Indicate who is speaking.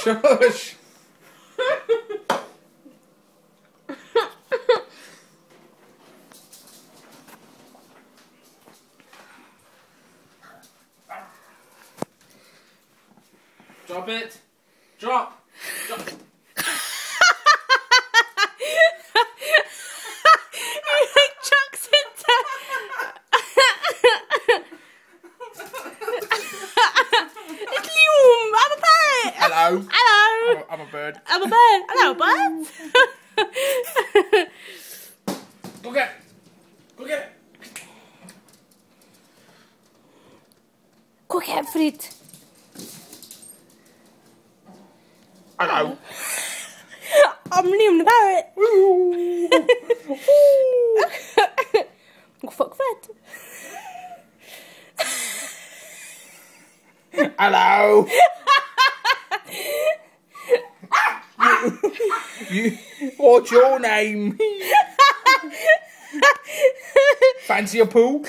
Speaker 1: Shush. Drop it. Drop. Drop.
Speaker 2: He chucks it down. It's Liam. I'm a bird.
Speaker 1: Hello.
Speaker 2: Hello.
Speaker 1: I'm a bird.
Speaker 2: I'm a bird. Hello, bird.
Speaker 1: Go get it. Go get it.
Speaker 2: Gå get it, Frit.
Speaker 1: Hello.
Speaker 2: I'm Liam the parrot. Gå fuck Fred.
Speaker 1: Hello. What's your name? Fancy a pool?